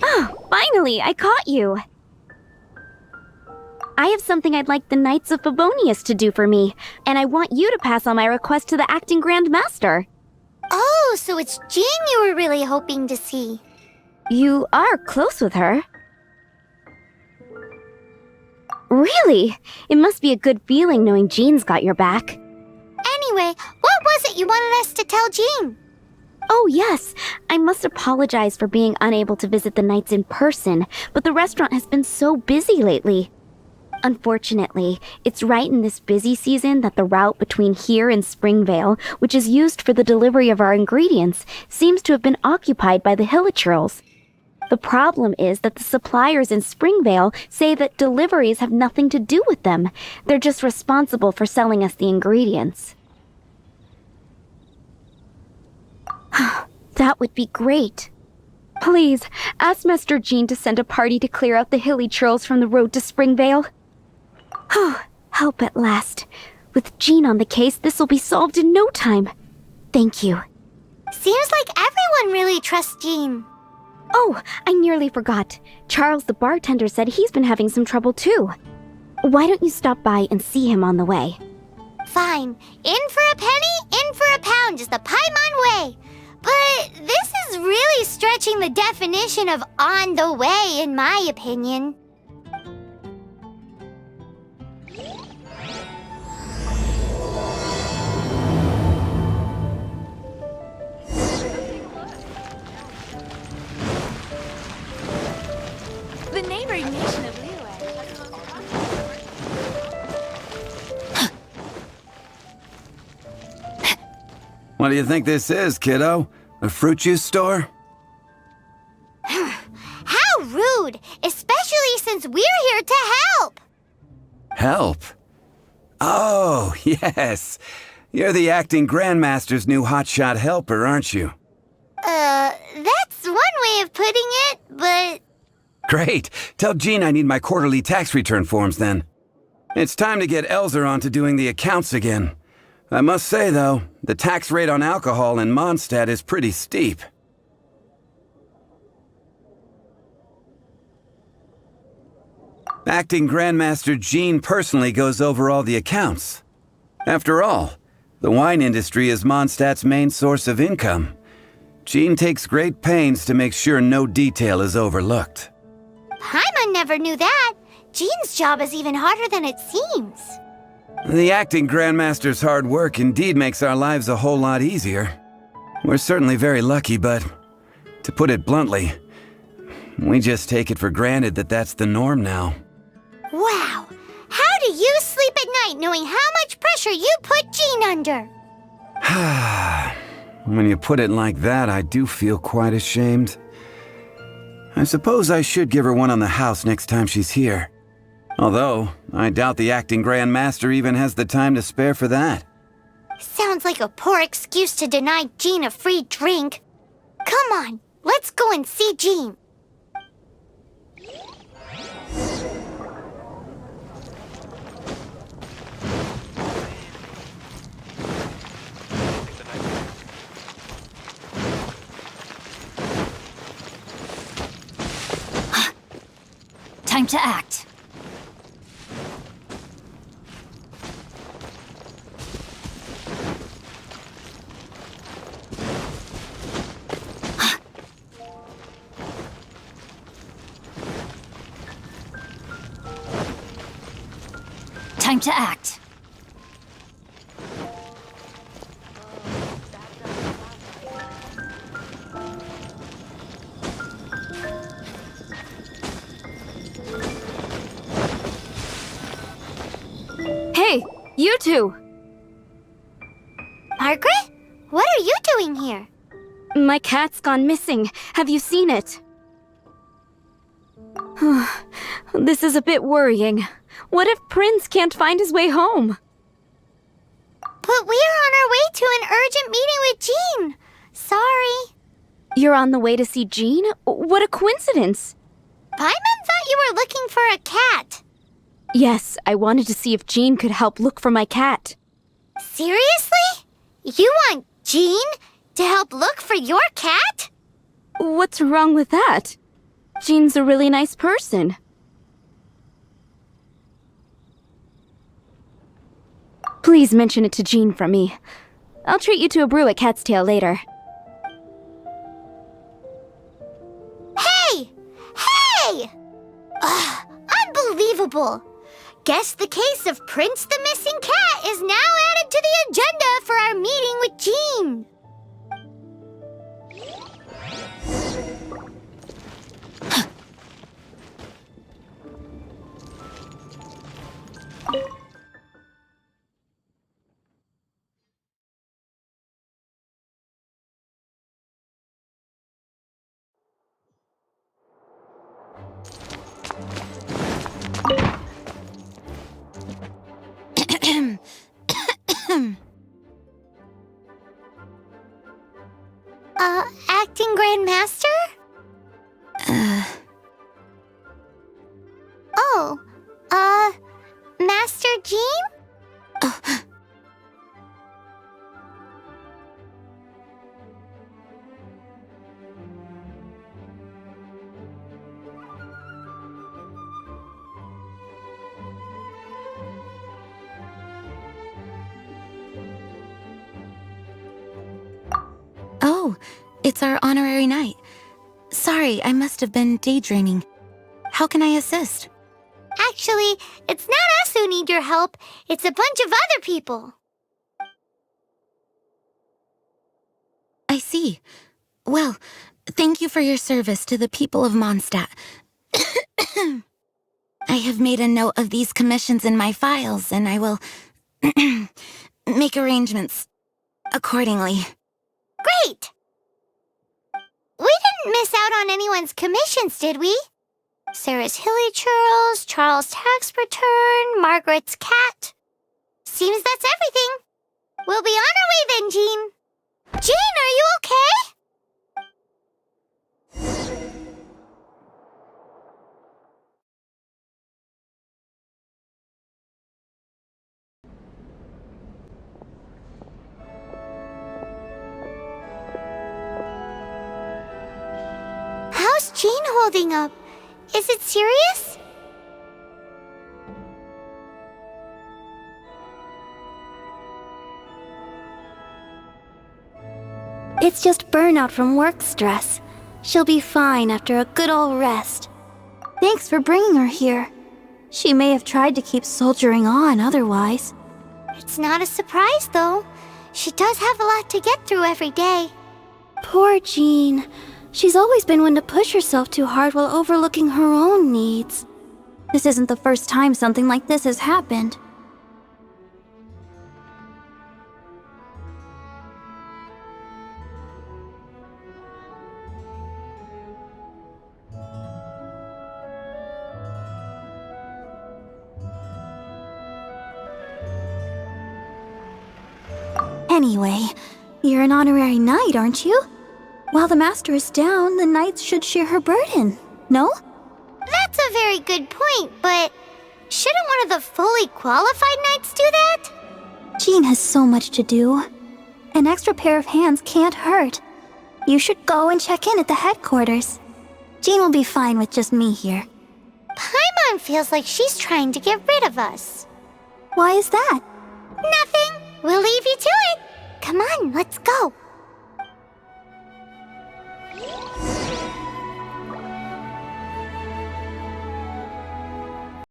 Oh, finally, I caught you. I have something I'd like the Knights of Favonius to do for me, and I want you to pass on my request to the acting Grand Master. Oh, so it's Jean you were really hoping to see. You are close with her. Really? It must be a good feeling knowing Jean's got your back. Anyway, what was it you wanted us to tell Jean? Oh, yes. I must apologize for being unable to visit the Knights in person, but the restaurant has been so busy lately. Unfortunately, it's right in this busy season that the route between here and Springvale, which is used for the delivery of our ingredients, seems to have been occupied by the Hilichurls. The problem is that the suppliers in Springvale say that deliveries have nothing to do with them. They're just responsible for selling us the ingredients. That would be great. Please, ask Master Jean to send a party to clear out the Hilichurls from the road to Springvale. Help at last. With Jean on the case, this will be solved in no time. Thank you. Seems like everyone really trusts Jean. Oh, I nearly forgot. Charles the bartender said he's been having some trouble too. Why don't you stop by and see him on the way? Fine. In for a penny, in for a pound is the Paimon way. But this is really stretching the definition of on the way, in my opinion. The neighboring nation of Liyue has the most What do you think this is, kiddo? A fruit juice store? How rude! Especially since we're here to help! Help? Oh, yes. You're the acting Grandmaster's new hotshot helper, aren't you? That's one way of putting it, but... Great. Tell Jean I need my quarterly tax return forms then. It's time to get Elzer on to doing the accounts again. I must say, though, the tax rate on alcohol in Mondstadt is pretty steep. Acting Grandmaster Jean personally goes over all the accounts. After all, the wine industry is Mondstadt's main source of income. Jean takes great pains to make sure no detail is overlooked. Paimon never knew that. Jean's job is even harder than it seems. The acting Grandmaster's hard work indeed makes our lives a whole lot easier. We're certainly very lucky, but to put it bluntly, we just take it for granted that that's the norm now. Wow! How do you sleep at night knowing how much pressure you put Jean under? When you put it like that, I do feel quite ashamed. I suppose I should give her one on the house next time she's here. Although, I doubt the acting Grandmaster even has the time to spare for that. Sounds like a poor excuse to deny Jean a free drink. Come on, let's go and see Jean. time to act. Time to act. Hey, you two! Margaret? What are you doing here? My cat's gone missing. Have you seen it? This is a bit worrying. What if Prince can't find his way home? But we are on our way to an urgent meeting with Jean. Sorry. You're on the way to see Jean? What a coincidence! Paimon thought you were looking for a cat. Yes, I wanted to see if Jean could help look for my cat. Seriously? You want Jean to help look for your cat? What's wrong with that? Jean's a really nice person. Please mention it to Jean from me. I'll treat you to a brew at Cat's Tail later. Hey! Hey! Ugh, unbelievable! Guess the case of Prince the Missing Cat is now added to the agenda for our meeting with Jean. Acting Grandmaster? Oh, Master Jean? Oh, it's our honorary knight. Sorry, I must have been daydreaming. How can I assist? Actually, it's not us who need your help. It's a bunch of other people. I see. Well, thank you for your service to the people of Mondstadt. I have made a note of these commissions in my files, and I will make arrangements accordingly. Great! We didn't miss out on anyone's commissions, did we? Sarah's Hilly Churls, Charles' tax return, Margaret's cat. Seems that's everything. We'll be on our way then, Jean. Jean, are you okay? How's Jean holding up? Is it serious? It's just burnout from work stress. She'll be fine after a good old rest. Thanks for bringing her here. She may have tried to keep soldiering on otherwise. It's not a surprise, though. She does have a lot to get through every day. Poor Jean. She's always been one to push herself too hard while overlooking her own needs. This isn't the first time something like this has happened. Anyway, you're an honorary knight, aren't you? While the master is down, the knights should share her burden, no? That's a very good point, but shouldn't one of the fully qualified knights do that? Jean has so much to do. An extra pair of hands can't hurt. You should go and check in at the headquarters. Jean will be fine with just me here. Paimon feels like she's trying to get rid of us. Why is that? Nothing. We'll leave you to it. Come on, let's go.